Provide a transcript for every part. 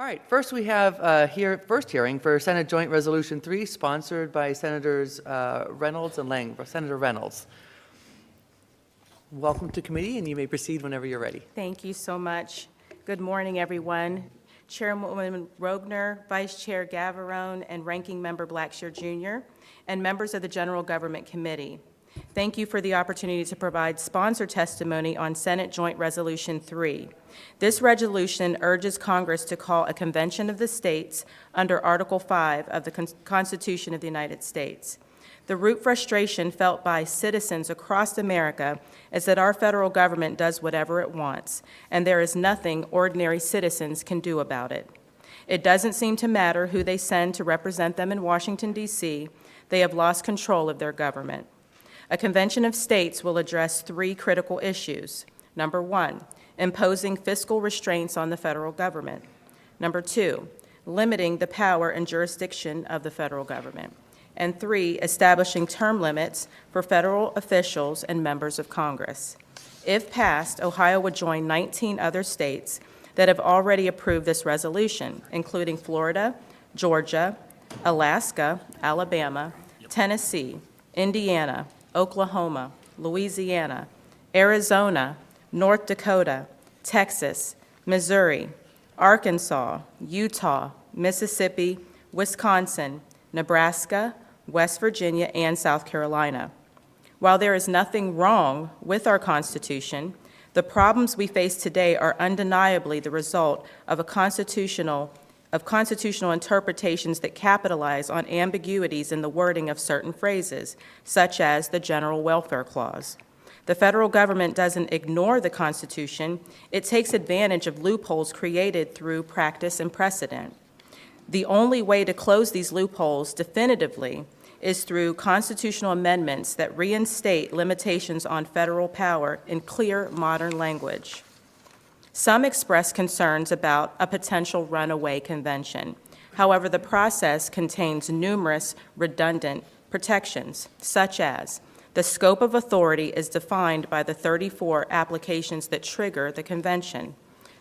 All right, first we have first hearing for Senate Joint Resolution 3, sponsored by Senators Reynolds and Lang. Senator Reynolds. Welcome to committee, and you may proceed whenever you're ready. Thank you so much. Good morning, everyone. Chairwoman Rogner, Vice Chair Gavarone, and Ranking Member Blackshear Jr., and members of the General Government Committee. Thank you for the opportunity to provide sponsor testimony on Senate Joint Resolution 3. This resolution urges Congress to call a convention of the states under Article 5 of the Constitution of the United States. The root frustration felt by citizens across America is that our federal government does whatever it wants, and there is nothing ordinary citizens can do about it. It doesn't seem to matter who they send to represent them in Washington, D.C. They have lost control of their government. A convention of states will address three critical issues. Number one, imposing fiscal restraints on the federal government. Number two, limiting the power and jurisdiction of the federal government. And three, establishing term limits for federal officials and members of Congress. If passed, Ohio would join 19 other states that have already approved this resolution, including Florida, Georgia, Alaska, Alabama, Tennessee, Indiana, Oklahoma, Louisiana, Arizona, North Dakota, Texas, Missouri, Arkansas, Utah, Mississippi, Wisconsin, Nebraska, West Virginia, and South Carolina. While there is nothing wrong with our Constitution, the problems we face today are undeniably the result of constitutional interpretations that capitalize on ambiguities in the wording of certain phrases, such as the General Welfare Clause. The federal government doesn't ignore the Constitution, it takes advantage of loopholes created through practice and precedent. The only way to close these loopholes definitively is through constitutional amendments that reinstate limitations on federal power in clear modern language. Some express concerns about a potential runaway convention. However, the process contains numerous redundant protections, such as the scope of authority is defined by the 34 applications that trigger the convention.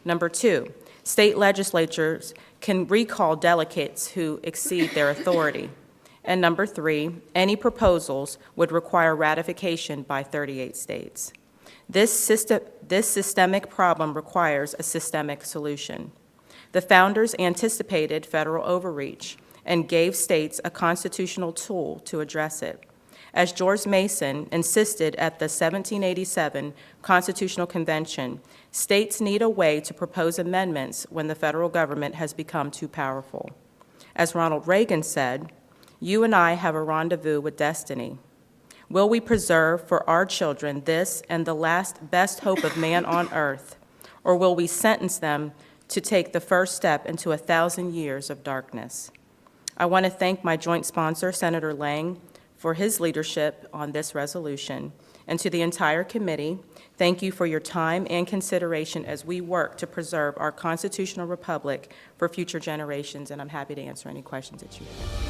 Number two, state legislatures can recall delegates who exceed their authority. And number three, any proposals would require ratification by 38 states. This systemic problem requires a systemic solution. The founders anticipated federal overreach and gave states a constitutional tool to address it. As George Mason insisted at the 1787 Constitutional Convention, states need a way to propose amendments when the federal government has become too powerful. As Ronald Reagan said, "You and I have a rendezvous with destiny. Will we preserve for our children this and the last best hope of man on earth, or will we sentence them to take the first step into 1,000 years of darkness?" I want to thank my joint sponsor, Senator Lang, for his leadership on this resolution. And to the entire committee, thank you for your time and consideration as we work to preserve our constitutional republic for future generations, and I'm happy to answer any questions that you have.